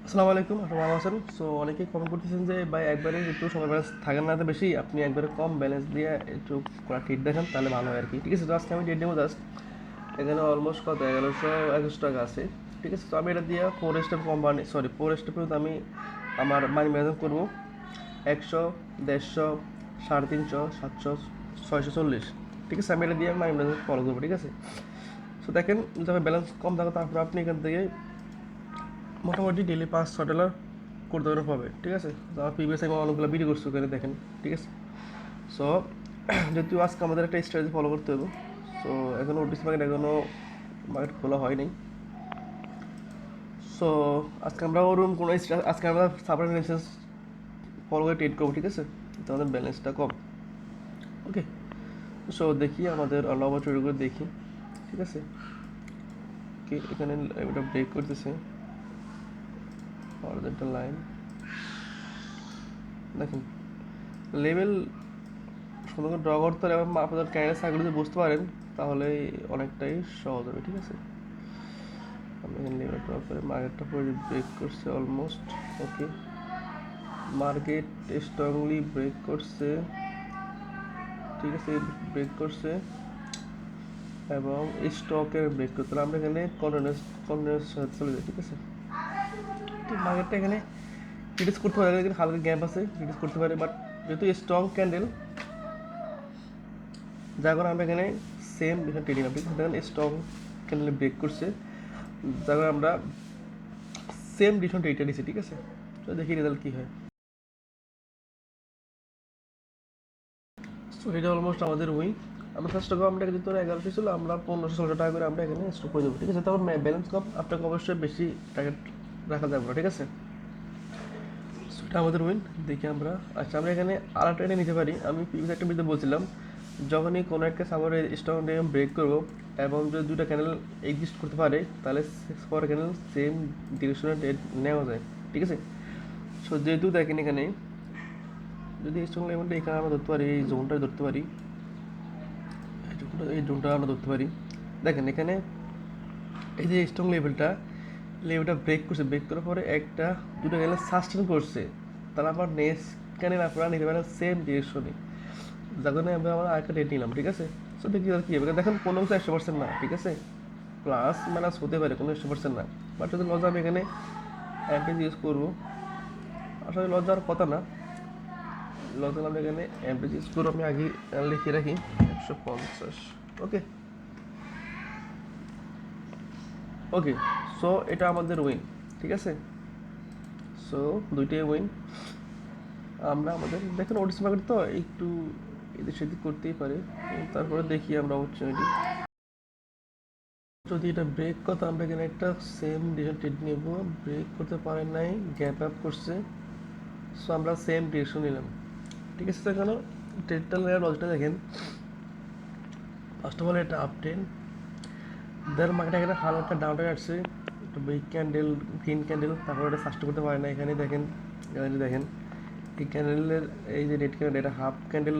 আসসালামু আলাইকুম, আপনি ভালো আছেন? সো অনেকেই কমেন্ট করতেছেন যে ভাই একবারে একটু সময় ব্যালেন্স থাকেন না, তো বেশি আপনি একবারে কম ব্যালেন্স দিয়ে একটু করা ট্রিট দেখেন তাহলে ভালো হয় আর কি। ঠিক আছে, তো আজকে আমি ট্রিট নেবো জাস্ট এখানে অলমোস্ট কত 1121 টাকা আছে। ঠিক আছে, তো আমি এটা দিয়ে 4 স্টেপ কোম্পানি সরি 4 স্টেপ পর্যন্ত আমি আমার মানি ম্যানেজমেন্ট করবো। 100, 150, 350, 700, 640। ঠিক আছে, আমি এটা দিয়ে মানি ম্যানেজমেন্ট ফলো করবো। ঠিক আছে, সো দেখেন যখন ব্যালেন্স কম থাকে তারপর আপনি এখান থেকে মোটামুটি ডেলি $5-6 করতে পারবেন পাবে। ঠিক আছে, তো আমার প্রিভিয়াস আমি অনেকগুলো ভিডিও করছি ওখানে দেখেন। ঠিক আছে, সো যেহেতু আজকে আমাদের একটা স্ট্র্যাটেজি ফলো করতে হবে। সো এখনও ওটিসি মার্কেট এখনও মার্কেট খোলা হয় নাই। সো আজকে আমরা ওরকম কোনো আজকে আমরা সাপ্লাই রেঞ্জেস ফলো করে ট্রেড করবো। ঠিক আছে, তো আমাদের ব্যালেন্সটা কম। ওকে, সো দেখি আমাদের অল ওভার ট্রেড করে দেখি। ঠিক আছে, ওকে, এখানে এটা ব্রেক করতেছে হরিজন্টাল লাইন। দেখেন লেভেল সুন্দর করে ড্র করতে হবে এবং আপনাদের ক্যারিয়ার সাইকেল যদি বুঝতে পারেন তাহলে অনেকটাই সহজ হবে। ঠিক আছে, আমি এখানে লেভেল ড্র করে মার্কেটটা পুরো ব্রেক করছে অলমোস্ট। ওকে, মার্কেট স্ট্রংলি ব্রেক করছে। ঠিক আছে, ব্রেক করছে এবং স্টকের ব্রেক করতে আমরা এখানে কন্টিনিউস চলে যাই। ঠিক আছে, তো মার্কেটটা এখানে রিডিউস করতে পারে, এখানে হালকা গ্যাপ আছে, রিডিউস করতে পারে, বাট যেহেতু স্ট্রং ক্যান্ডেল যার কারণে আমরা এখানে সেম এখানে ট্রেডিং আপনি দেখেন স্ট্রং ক্যান্ডেল ব্রেক করছে, যার কারণে আমরা সেম ডিসকাউন্ট এইটা দিছি। ঠিক আছে, তো দেখি রেজাল্ট কী হয়। সো এটা অলমোস্ট আমাদের উইন। আমরা ফার্স্ট টাকা আমরা যদি তোরা 1100 ছিল আমরা 1500-1600 টাকা করে আমরা এখানে স্টক করে দেবো। ঠিক আছে, তখন ব্যালেন্স কম আপনাকে অবশ্যই বেশি টার্গেট রাখা যাবে না। ঠিক আছে, সো এটা আমাদের উইন। দেখি আমরা আচ্ছা আমরা এখানে আরেকটা এনে নিতে পারি। আমি প্রিভিয়াস একটা ভিডিও বলছিলাম যখনই কোনো একটা সাপোর্টের স্টক নিয়ে ব্রেক করবো এবং যদি দুটো ক্যানেল এক্সিস্ট করতে পারে তাহলে পর ক্যানেল সেম ডিরেকশনে নেওয়া যায়। ঠিক আছে, সো যেহেতু দেখেন এখানে যদি স্ট্রং লেভেলটা এখানে আমরা ধরতে পারি, এই জোনটা ধরতে পারি, এই জোনটা আমরা ধরতে পারি। দেখেন এখানে এই যে স্ট্রং লেভেলটা ব্রেক করছে, ব্রেক করার পরে একটা দুটো ক্যানেল সাস্টেন করছে, তাহলে আবার নেক্সট ক্যানেল আপনারা নিতে পারেন সেম ডিরেকশনে, যার জন্য আমরা আরেকটা রেট নিলাম। ঠিক আছে, সো দেখি আর কি হবে। দেখেন কোনো কিছু 100% না। ঠিক আছে, প্লাস মাইনাস হতে পারে, কোনো 100% না, বাট যদি লস আমি এখানে অ্যাম্পেজ ইউজ করবো, আসলে লস যাওয়ার কথা না। লস আমরা এখানে অ্যাম্পেজ ইউজ করবো, আমি আগে লিখে রাখি 150। ওকে ওকে, সো এটা আমাদের উইন। ঠিক আছে, সো দুইটাই উইন। আমরা আমাদের দেখেন ওটিসি মার্কেট তো একটু এদিক সেদিক করতেই পারে, তারপরে দেখি আমরা অপরচুনিটি যদি এটা ব্রেক করতে আমরা এখানে একটা সেম ডিরেকশন ট্রেড নেব। ব্রেক করতে পারে নাই, গ্যাপ আপ করছে, সো আমরা সেম ডিরেকশন নিলাম। ঠিক আছে, তো এখানে ট্রেডটা নেওয়ার লজটা দেখেন। ফার্স্ট অফ অল এটা আপ ট্রেন, দেন মার্কেট এখানে হালকা ডাউনটা আসছে, একটা বিগ ক্যান্ডেল, গ্রিন ক্যান্ডেল, তারপরে এটা সাস্ট করতে পারে না। এখানে দেখেন, এখানে দেখেন এই ক্যান্ডেলের এই যে রেড ক্যান্ডেল এটা হাফ ক্যান্ডেল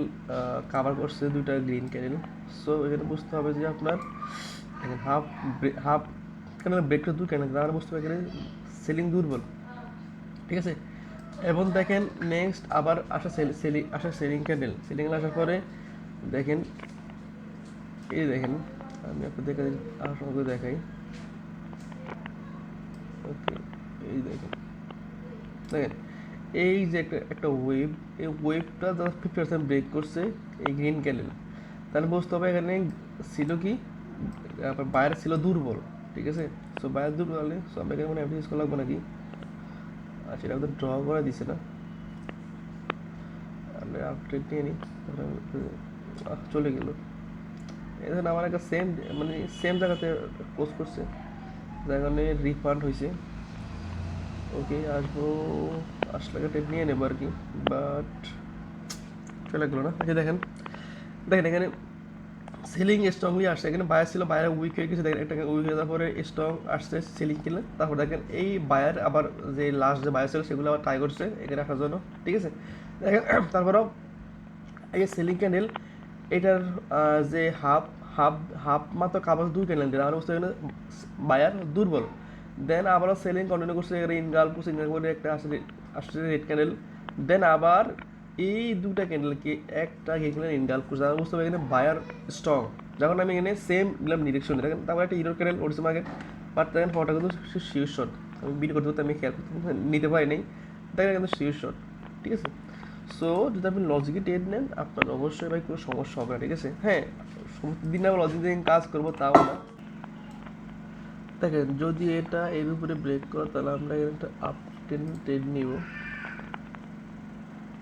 কাভার করছে দুইটা গ্রিন ক্যান্ডেল। সো এখানে বুঝতে হবে যে আপনার দেখেন হাফ হাফ ক্যান্ডেল ব্রেকটা দূর ক্যান্ডেল, তাহলে বুঝতে হবে এখানে সেলিং দুর্বল। ঠিক আছে, এবং দেখেন নেক্সট আবার সেলিং ক্যান্ডেল, আসার পরে দেখেন এই দেখেন আমি আপনাদের আসার সময় দেখাই। ওকে, এই দেখেন দেখেন এই যে একটা ওয়েভ, এই ওয়েভটা 50% ব্রেক করছে এই গ্রিন ক্যান্ডেল, তাহলে বুঝতে হবে এখানে ছিল কি আপনার বায়ার ছিল দুর্বল। ঠিক আছে, সো বায়ার দুর্বল হলে সো আমরা এখানে মানে ইউজ করা লাগবে নাকি। আচ্ছা, এটা আমাদের ড্র করে দিছে না, আমরা আপডেট নিয়ে নিই, চলে গেল। এই দেখেন আমার একটা সেম মানে সেম জায়গাতে পোস্ট করছে, যার কারণে রিফান্ড হয়েছে। ওকে, আসবো, আসলে টেট নিয়ে নেবো আর কি, বাট চলে গেলো না। আচ্ছা দেখেন, দেখেন এখানে সেলিং স্ট্রংলি আসছে, এখানে বায়ার ছিল, বায়ার উইক হয়ে গেছে, দেখেন একটা উইক হয়ে যাওয়ার পরে স্ট্রং আসছে সেলিং কিনলে, তারপর দেখেন এই বায়ার আবার যে লাস্ট যে বায়ার ছিল সেগুলো আবার ট্রাই করছে এখানে আসার জন্য। ঠিক আছে, দেখেন তারপরেও এই সেলিং ক্যান্ডেল এটার যে হাফ হাফ হাফ মাত্র কাগজ দুই ক্যান্ডেল দিলাম, আমরা বুঝতে পারি বায়ার দুর্বল, দেন আবারও সেলিং কন্টিনিউ করছে, এখানে ইনগাল করছে, ইনগাল করে একটা আসছে রেড ক্যান্ডেল। দেন আবার এই দুটা ক্যান্ডেলকে একটা ক্যান্ডেল ইনগাল করছে, আমি বুঝতে পারি এখানে বায়ার স্ট্রং। যখন আমি এখানে সেম নিলাম ডিরেকশন, দেখেন তারপর একটা ইরোর ক্যান্ডেল উঠছে মার্কেট, বাট দেখেন ফটো কিন্তু শিওর শট, আমি বিল করতে করতে আমি খেয়াল নিতে পারি নাই, দেখেন কিন্তু শিওর শট। ঠিক আছে, সো যদি আপনি লজিকে ট্রেড নেন আপনার অবশ্যই ভাই কোনো সমস্যা হবে না। ঠিক আছে, হ্যাঁ সমস্ত দিন আমরা লজিক দিয়ে কাজ করবো তাও না। দেখেন যদি এটা এর উপরে ব্রেক করে তাহলে আমরা এখানে একটা আপ ট্রেড নিব।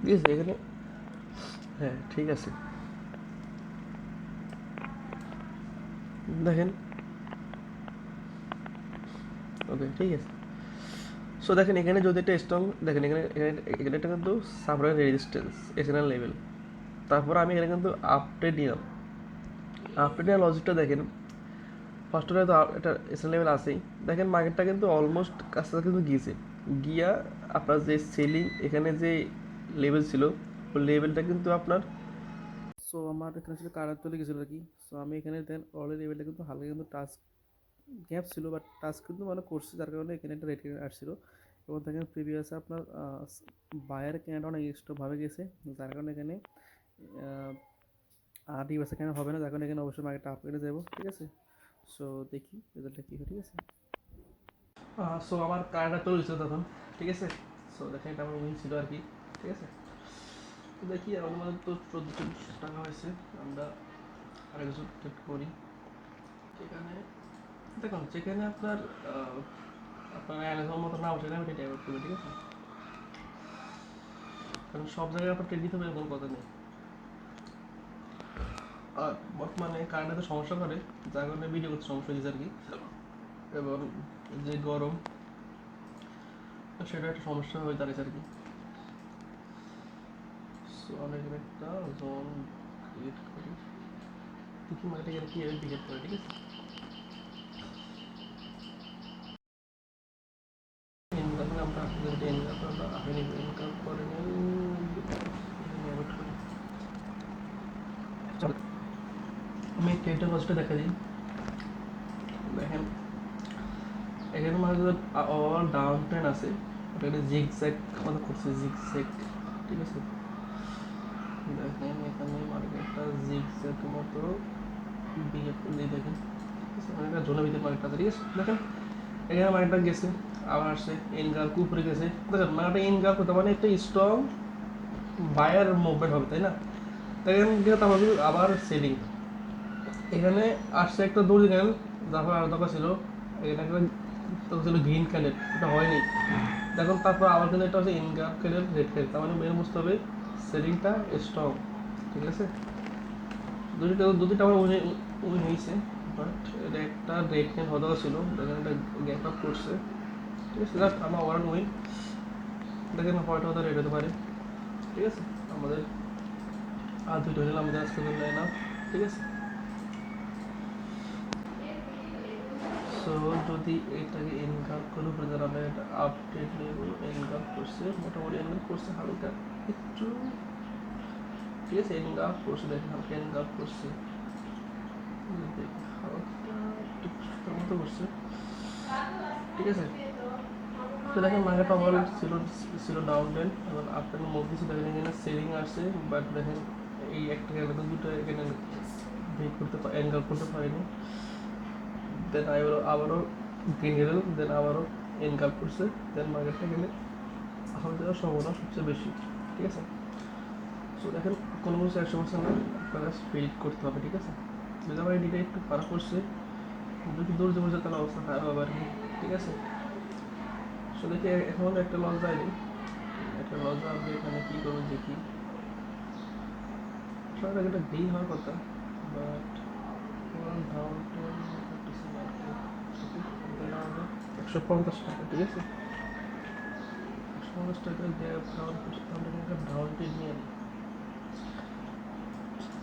ঠিক আছে এখানে, হ্যাঁ ঠিক আছে, দেখেন ওকে ঠিক আছে। সো দেখেন এখানে যদি একটা স্ট্রং, দেখেন এখানে এখানে এখানে একটা কিন্তু সাপ্লাই রেজিস্ট্যান্স এসএনএল লেভেল, তারপর আমি এখানে কিন্তু আপডেট নিলাম। আপডেট নেওয়ার লজিকটা দেখেন, ফার্স্ট তো একটা এসএনএল লেভেল আছেই, দেখেন মার্কেটটা কিন্তু অলমোস্ট কাছাকাছি কিন্তু গিয়েছে, গিয়া আপনার যে সেলিং এখানে যে লেভেল ছিল ওই লেভেলটা কিন্তু আপনার, সো আমার এখানে ছিল কারার চলে গেছিলো আর কি। সো আমি এখানে দেন অলরেডি লেভেলটা কিন্তু হালকা কিন্তু টাচ গ্যাপ ছিল, বাট টাচ কিন্তু মানে করছে, যার কারণে এখানে একটা রেড ক্যান্ডেল আসছিল। এবং দেখেন প্রিভিয়াসে আপনার বায়ার ক্যান্ডেলটা অনেক স্ট্রংভাবে গেছে, যার কারণে এখানে আর রিভার্স ক্যান্ডেল হবে না, যার কারণে এখানে অবশ্যই মার্কেটটা আপগ্রেডে যাবো। ঠিক আছে, সো দেখি রেজাল্টটা কী হয়। ঠিক আছে, সো আমার কার্ডটা চলছিল তখন। ঠিক আছে, সো দেখেন এটা আমার উইন ছিল আর কি। ঠিক আছে, তো দেখি আমাদের মধ্যে তো 1400 টাকা হয়েছে, আমরা আর কিছু ট্রেড করি। যেখানে দেখুন যেখানে আপনার আপনার অ্যামাজন মতো নাও সেখানে আমি ট্রেড করতে, ঠিক আছে, কারণ সব জায়গায় আপনার ট্রেড দিতে হবে এরকম কথা নেই। আর বর্তমানে কারেন্টে তো সমস্যা করে, যার কারণে ভিডিও করতে সমস্যা হয়েছে আর কি, এবং যে গরম সেটা একটা সমস্যা হয়ে দাঁড়িয়েছে আর কি। সো আমরা এখানে একটা জোন ক্রিয়েট করি, দেখি মার্কেট এখানে কীভাবে বিহেভ করে। ঠিক আছে, ইনকাম আমরা আপনাদের ইনকাম আমরা আপনি ইনকাম করে আমি ট্রেডের লসটা দেখা দিই। দেখেন এখানে মানে অল ডাউন ট্রেন আছে, ওটা জিগজ্যাগ আমাদের করছে জিগজ্যাগ। ঠিক আছে, দেখেন এখানে মার্কেটটা জিগজ্যাগ মতো বিহেভ করে দিয়ে দেখেন। ঠিক আছে, অনেকটা জোনের ভিতরে মার্কেটটা আছে। ঠিক আছে, দেখেন এখানে মার্কেটটা গেছে, আবার আসছে এনগাল উপরে গেছে। দেখেন মার্কেটটা এনগাল করতে মানে একটা স্ট্রং বায়ার মুভমেন্ট হবে, তাই না? দেখেন যেহেতু আমাদের আবার সেলিং, এখানে আসছে একটা দৌড়ি ক্যান্ডেল, তারপর আরো দরকার ছিল এখানে একটা তো ছিল গ্রিন ক্যান্ডেল, এটা হয়নি। দেখুন তারপর আবার কিন্তু এটা হচ্ছে ইনগাপ ক্যান্ডেল রেড ক্যান্ডেল, তার মানে মেন বুঝতে হবে সেলিংটা স্ট্রং। ঠিক আছে, দুটিটা আমার উইন হয়েছে, বাট এটা একটা রেড ক্যান্ডেল হওয়া দরকার ছিল, দেখেন এটা গ্যাপ আপ করছে। ঠিক আছে, জাস্ট আমার ওয়ান উইন। দেখেন হয়তো হয়তো রেড হতে পারে। ঠিক আছে, আমাদের আর দুটো হলে আমাদের আজকে জন্য না। ঠিক আছে, সো যদি এটাকে এনকাপ করে উপরে যারা আমরা এটা আপডেট নেব, এনকাপ করছে মোটামুটি, এনকাপ করছে হালকা একটু। ঠিক আছে, এনকাপ করছে, দেখেন হালকা এনকাপ করছে, হালকা একটু সুতার মতো করছে। ঠিক আছে, তো দেখেন মার্কেট ওভারঅল ছিল ছিল ডাউন ট্রেন্ড, এবং আপনার মুভ কিছু দেখেন এখানে সেলিং আসছে, বাট দেখেন এই একটা ক্যান্ডেল দুটো এখানে ব্রেক করতে এনকাপ করতে পারেনি। দেন আবারও গ্রিন ক্যান্ডেল, দেন আবারও এনকাপ করছে, দেন মার্কেটটা গেলে আসাম যাওয়ার সম্ভাবনা সবচেয়ে বেশি। ঠিক আছে, সো দেখেন কোনো কিছু 100% আপনারা স্পিড করতে হবে। ঠিক আছে, যদি আমার এদিকে একটু খারাপ করছে, যদি দূর জমে তাহলে অবস্থা খারাপ হবে আর কি। ঠিক আছে, সো দেখি এখন একটা লস যায়নি, একটা লস যাবে, এখানে কী করবো দেখি। আসলে একটা গ্রিন হওয়ার কথা, বাট ডাউন 150 টাকা। ঠিক আছে, 150 টাকা গ্যাপ ডাউন করছে, তাহলে একটা ডাউন ট্রেড নিয়ে নিই।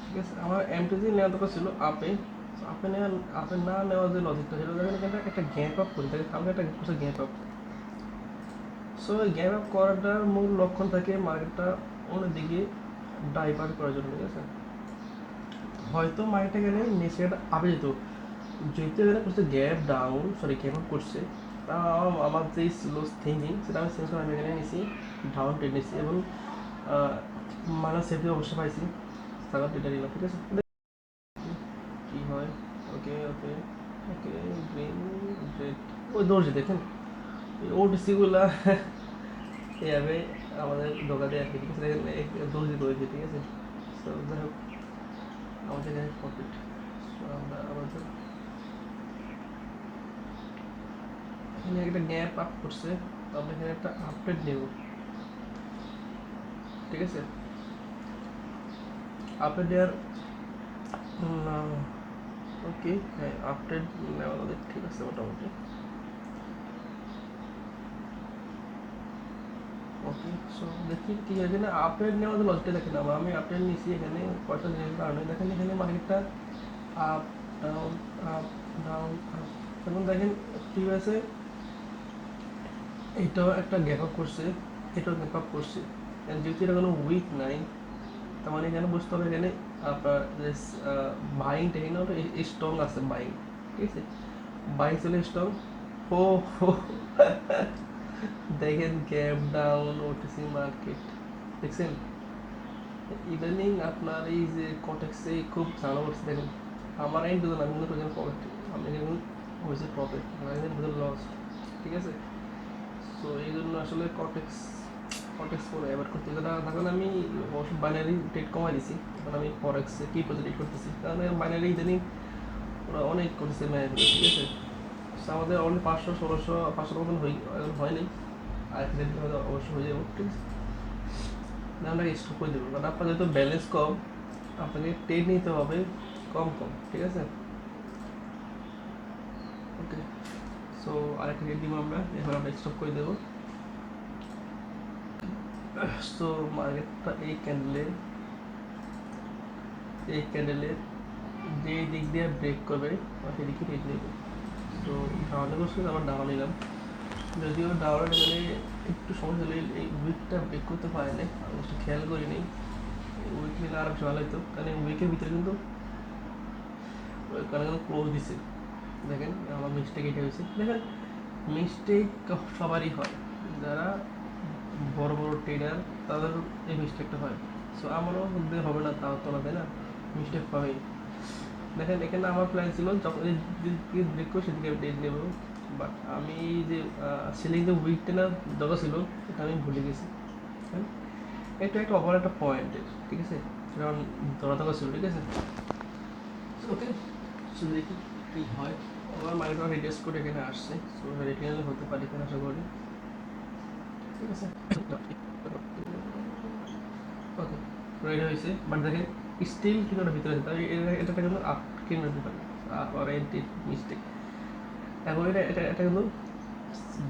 ঠিক আছে, আমার এমটিজি নেওয়ার দরকার ছিল আপে, আপে নেওয়া, আপে না নেওয়ার যে লজিকটা সেটা দেখেন এখানে একটা গ্যাপ আপ করি, তাকে কালকে একটা করছে গ্যাপ আপ। সো এই গ্যাপ আপ করাটার মূল লক্ষণ থাকে মার্কেটটা অন্যদিকে ডাইভার্ট করার জন্য। ঠিক আছে, হয়তো মার্কেটে গেলে নিচে একটা আপে যেত, যেহেতু এখানে করছে gap down, sorry gap up করছে, তা আমার যে লুজ থিঙ্কিং সেটা আমি চেঞ্জ করে আমি এখানে নিয়েছি ডাউন ট্রেড নিয়েছি এবং মাইনাস সেফটি অবশ্যই পাইছি সাগর ট্রেডার নিলাম, ঠিক আছে। কী হয়, ওকে ওকে ওকে, গ্রিন রেড, ওই দর্জি দেখেন ওটিসিগুলা এভাবে আমাদের ধোকা দেয় আর কি, ঠিক আছে। দেখেন দর্জি করেছি, ঠিক আছে। তো যাই হোক আমাদের এখানে প্রফিট, আমরা আমাদের এখানে একটা গ্যাপ আপ করছে, তো আমরা এখানে একটা আপডেট নেব, ঠিক আছে। আপডেট দেওয়ার ওকে, হ্যাঁ আপডেট নেওয়া আমাদের ঠিক আছে মোটামুটি। ওকে, সো দেখি কি হয় এখানে আপডেট নেওয়া তো লজিকটা দেখেন, আমি আপডেট নিয়েছি এখানে কয়টা জিনিস কারণে দেখেন এখানে মার্কেটটা up down up down up, এখন দেখেন প্রিভিয়াসে এটাও একটা গ্যাপ আপ করছে, এটাও গ্যাপ আপ করছে, যেহেতু এটা কোনো উইক নাই, তার মানে এখানে বুঝতে হবে এখানে আপনার যে বাইং টেকনোট স্ট্রং আছে, বাইং, ঠিক আছে, বাইং ছিল স্ট্রং। ও হো, দেখেন গ্যাপ ডাউন ওটিসি মার্কেট দেখছেন, ইদানিং আপনার এই যে কটেক্সে খুব ঝামেলা করছে দেখেন। আমার এই দুজন আমি কিন্তু প্রফিট, আমি কিন্তু হয়েছে প্রফিট, আমার কিন্তু লস, ঠিক আছে। সো এই জন্য আসলে কটেক্স কটেক্স করে এবার করতে যেটা, তখন আমি অবশ্য বাইনারি ট্রেড কমাই দিছি, এখন আমি ফরেক্সে কি ট্রেড করতেছি, কারণ বাইনারি ইদানিং ওরা অনেক করতেছে ম্যানেজ, ঠিক আছে। সো আমাদের অনলি 500 মতন হয়নি, আর একটা হয়তো অবশ্যই হয়ে যাবো, ঠিক আছে। আপনাকে স্টপ করে দেবো, কারণ আপনার যেহেতু ব্যালেন্স কম, আপনাকে ট্রেড নিতে হবে কম কম, ঠিক আছে। ওকে, সো আরেকটা ট্রেড দিব আমরা, এবার আমরা স্টপ করে দেবো। সো মার্কেটটা এই ক্যান্ডেলের যে দিক দিয়ে ব্রেক করবে সেদিকে ট্রেড নেবে। তো ডাউনে বসে আবার ডাউন নিলাম, যদিও ডাউনের এখানে একটু সমস্যা হলে এই উইকটা ব্রেক করতে পারে না, আমি একটু খেয়াল করি নি, উইক নিলে আরও বেশি ভালো হতো, কারণ উইকের ভিতরে কিন্তু কারণ ক্লোজ দিছে, দেখেন আমার মিস্টেক এটা হয়েছে, দেখেন মিস্টেক সবারই হয়, যারা বড় বড় ট্রেডার তাদের এই মিস্টেকটা হয়। সো আমারও মধ্যে হবে না, তাও তো না, তাই না, মিস্টেক হবেই। দেখেন এখানে আমার প্ল্যান ছিল যখন যেদিকে ব্রেক করে সেদিকে আমি ট্রেড নেবো, বাট আমি যে সেলিং যে উইকটা না দরকার ছিল এটা আমি ভুলে গেছি, হ্যাঁ। এটা একটা ওভার একটা পয়েন্টের, ঠিক আছে, সেটা আমার ধরা দরকার ছিল, ঠিক আছে। ওকে, সো দেখি কী হয়, আমার মার্কেট রিটেস্ট করে এখানে আসছে, সো রিটেল হতে পারে এখানে আশা করি, ঠিক আছে। ওকে, রেডি হয়েছে, বাট দেখেন স্টিল কিন্তু ভিতরে আছে, তাই এটা কিন্তু আপ কিনে দিতে পারে, আর মিস্টেক। এখন এটা কিন্তু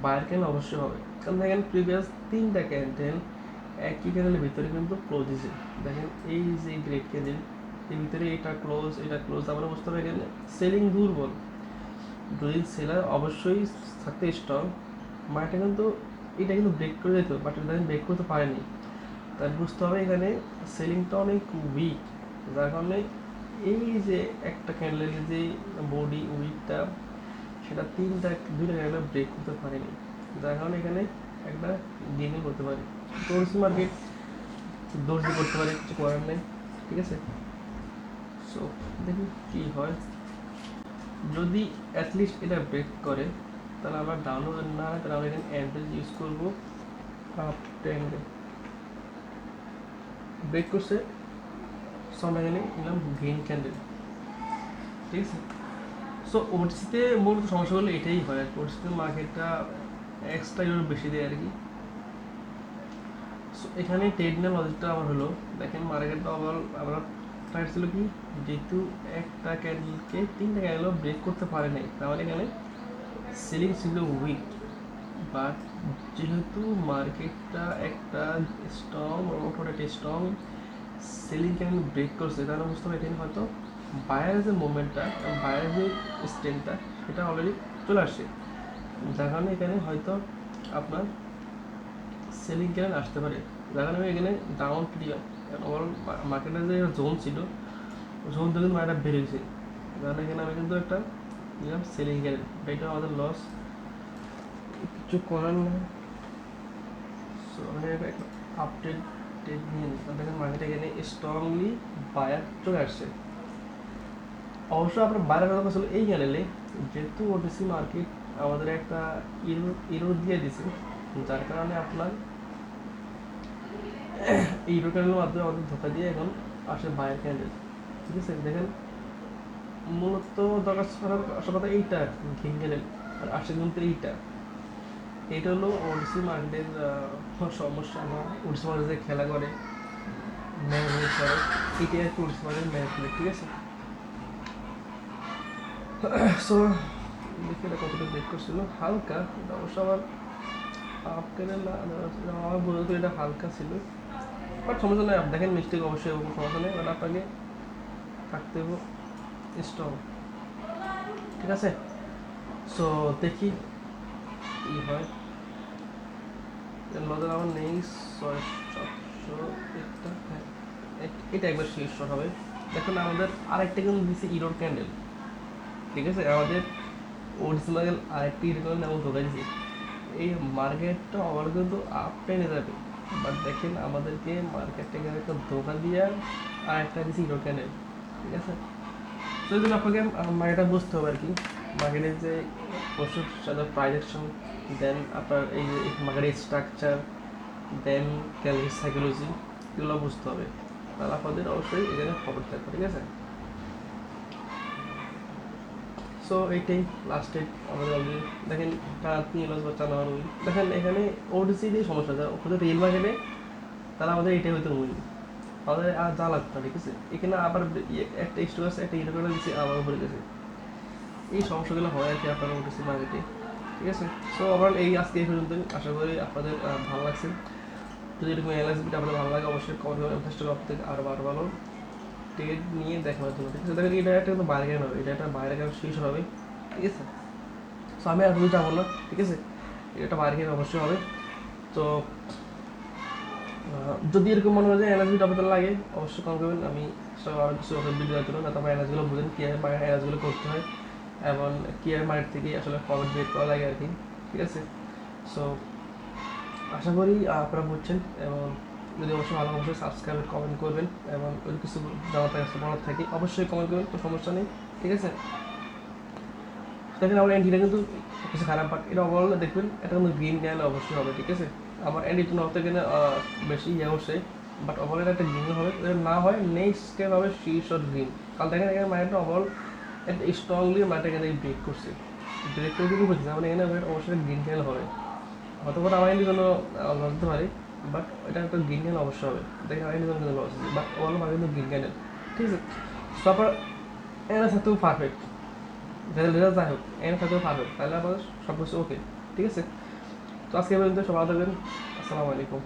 বাইরের ক্যান্ডেল অবশ্যই হবে, কারণ দেখেন প্রিভিয়াস 3টা ক্যান্ডেল একই ক্যান্ডেলের ভিতরে কিন্তু ক্লোজ দিয়েছে, দেখেন এই যে গ্রেট ক্যান্ডেল এর ভিতরে এটা ক্লোজ আমরা বুঝতে হবে এখানে সেলিং দুর্বল, যদি সেলার অবশ্যই থাকতে স্ট্রং, মার্কেটে কিন্তু এটা কিন্তু ব্রেক করে যেত, বাট এটা ব্রেক করতে পারেনি, তাই বুঝতে হবে এখানে সেলিংটা অনেক উইক, যার কারণে এই যে একটা ক্যান্ডেলের যে বডি উইকটা সেটা দুইটা ক্যান্ডেল ব্রেক করতে পারেনি, যার কারণে এখানে একটা গেমিং করতে পারে, দর্জি মার্কেট দর্জি করতে পারে, কিছু করার নেই, ঠিক আছে। সো দেখি কী হয়, যদি অ্যাটলিস্ট এটা ব্রেক করে তাহলে আমরা ডাউনলোড না হয় তাহলে আমরা এখানে অ্যাভারেজ ইউজ করবো, আপ ট্রেন্ডে ব্রেক করছে, সো আমরা এখানে নিলাম গ্রিন ক্যান্ডেল, ঠিক আছে। সো ওটিসিতে মূলত সমস্যা হলে এটাই হয় আর কি, ওটিসিতে মার্কেটটা এক্সট্রা ইউরো বেশি দেয় আর কি। সো এখানে ট্রেড নেওয়ার লজিকটা আমার হলো, দেখেন মার্কেটটা আমরা টাইট ছিল কি, যেহেতু একটা ক্যান্ডেলকে 3টা ক্যান্ডেলও ব্রেক করতে পারে নাই, তাহলে এখানে সেলিং ছিল উইক, বাট যেহেতু মার্কেটটা একটা স্ট্রং মোটামুটি একটা স্ট্রং সেলিং ক্যান্ডেল ব্রেক করছে, তাহলে বুঝতে হবে এখানে হয়তো বায়ারের যে মুভমেন্টটা, বায়ারের যে স্ট্রেন্থটা সেটা অলরেডি চলে আসছে, যার কারণে এখানে হয়তো আপনার সেলিং ক্যান্ডেল আসতে পারে, যার কারণে এখানে ডাউন ক্লিয়ার, ওভারঅল মার্কেটের যে জোন ছিল জোন থেকে কিন্তু মার্কেটটা বেড়েছে, যার কারণে এখানে আমি কিন্তু একটা নিলাম সেলিং ক্যান্ডেল, এটা আমাদের লস, কিছু করার না। সো আমি একটা আপডেট নিয়ে নিচ্ছিলাম, দেখেন মার্কেটে এখানে স্ট্রংলি বায়ার চলে আসছে। অবশ্য আপনার বাইরের কথা ছিল এই ক্যানেলে, যেহেতু ওটিসি মার্কেট আমাদের একটা ইরো দিয়ে দিছে, যার কারণে আপনার এই ইরো ক্যানেলের মাধ্যমে আমাদের ধোকা দিয়ে এখন আসে বায়ার ক্যান্ডেল। ঠিক আছে, দেখেন মূলত দরকার আসল কথা এইটা গ্রিন ক্যান্ডেল, আর আসে কিন্তু এইটা হলো ওডিসি মার্কেটের সমস্যা। আমার ওডিসি মার্কেটে খেলা করে ম্যানেজমেন্ট করে, এটাই আর কি ওডিসি মার্কেট ম্যানেজমেন্ট। ঠিক আছে, সো দেখি এটা কতটা ব্রেক করছিল, হালকা। এটা অবশ্য আমার হাফ ক্যান্ডেল না, আমার বোঝা তো এটা হালকা ছিল, বাট সমস্যা নেই। দেখেন মিস্টেক অবশ্যই সমস্যা নেই, বাট আপনাকে থাকতে হবে স্ট্রং। ঠিক আছে, সো দেখি কী হয়। লজের আমার নেই 600 একটা, হ্যাঁ এটা একবার শেষ শট হবে। দেখুন আমাদের আরেকটা কিন্তু দিচ্ছে ইরোর ক্যান্ডেল। ঠিক আছে, আমাদের ওডিসি মার্কেট আরেকটি ইরোর ক্যান্ডেল এমন ধোকা দিচ্ছে। এই মার্কেটটা আবার কিন্তু আপ টেনে যাবে, বাট দেখেন আমাদেরকে মার্কেটটাকে একটা ধোকা দিয়ে আর একটা দিচ্ছে ইরোর ক্যান্ডেল। ঠিক আছে, তো এই জন্য আপনাকে মার্কেটটা বুঝতে হবে আর কি, মার্কেটের যে ওষুধ সাথে প্রাইজেকশন, দেন আপনার এই যে মার্কেটের স্ট্রাকচার, দেন ক্যালরি সাইকোলজি, এগুলো বুঝতে হবে। তাহলে আপনাদের অবশ্যই এখানে খবর থাকবে। ঠিক আছে, সো এইটাই লাস্টে আমাদের অলরেডি দেখেন টাচ নিয়ে লস বাচ্চা নেওয়ার উইল। দেখেন এখানে ওডিসি দিয়ে সমস্যা, যা ওখানে রিয়েল মার্কেটে তাহলে আমাদের এটাই হয়তো উইল, আমাদের আর যা লাগতো না। ঠিক আছে, এখানে আবার একটা স্টোর আছে, একটা ইন্টারভিউ দিচ্ছে, আবার উপরে গেছে। এই সমস্যাগুলো হয় আর কি আপনার ওটিসি মার্কেটে। ঠিক আছে, সো ওভারঅল এই আজকে এই পর্যন্ত। আশা করি আপনাদের ভালো লাগছে। যদি এরকম অ্যানালাইসিসটা আপনাদের ভালো লাগে অবশ্যই কমেন্ট করবেন, চেষ্টা করব থেকে আরও ভালো টিকিট নিয়ে দেখার জন্য। ঠিক আছে, দেখেন এটা একটা কিন্তু বাইরে কেন হবে, এটা একটা বাইরে কেন শেষ হবে। ঠিক আছে, সো আমি আর ভুল যাবো না। ঠিক আছে, এটা বাইরে কেন অবশ্যই হবে। তো যদি এরকম মনে হয় যে অ্যানালাইসিসটা আপনাদের লাগে অবশ্যই কমেন্ট করবেন, আমি আরও কিছু ভিডিও দেওয়ার জন্য, যাতে আপনার অ্যানালাইসিসগুলো বুঝেন কীভাবে অ্যানালাইসিসগুলো করতে হয় এবং কীভাবে মার্কেট থেকে আসলে খবর বের করা লাগে আর কি। ঠিক আছে, সো আশা করি আপনারা বুঝছেন, এবং যদি অবশ্যই ভালো অবশ্যই সাবস্ক্রাইব কমেন্ট করবেন, এবং যদি কিছু জানার কাছে বলার থাকে অবশ্যই কমেন্ট করবেন, কোনো সমস্যা নেই। ঠিক আছে, দেখেন আমার এন্ট্রিটা কিন্তু কিছু খারাপ, বাট এটা ওভারঅল দেখবেন এটা কিন্তু গ্রিন ক্যান্ডেল অবশ্যই হবে। ঠিক আছে, আমার এন্ট্রিটা হতে গেলে বেশি অবশ্যই, বাট ওভারঅল একটা গ্রিন হবে। না হয় নেক্সট স্টেপ হবে শীর্ষ গ্রিন। কারণ দেখেন এখানে মার্কেটটা ওভারঅল একটা স্ট্রংলি মার্কেট এখানে ব্রেক করছে, ডিরেক্ট কিন্তু বলছি মানে এখানে অবশ্যই গ্রিন ক্যান্ডেল হবে। হয়তো বা আমার এন্ট্রির জন্য লস দিতে পারি, বাট এটা একটা গ্রিন ক্যান্ডেল অবশ্যই হবে। দেখেন আমার এন্ট্রির জন্য লস আছে, বাট ওভারঅল মার্কেট কিন্তু গ্রিন ক্যান্ডেল। ঠিক আছে, তো আপনার এখানে থাকতেও পারফেক্ট, রেজাল্ট যাই হোক এখানে থাকতেও পারফেক্ট, তাহলে আপনার সব কিছু ওকে। ঠিক আছে, তো আজকে পর্যন্ত সবাই থাকবেন, আসসালামু আলাইকুম।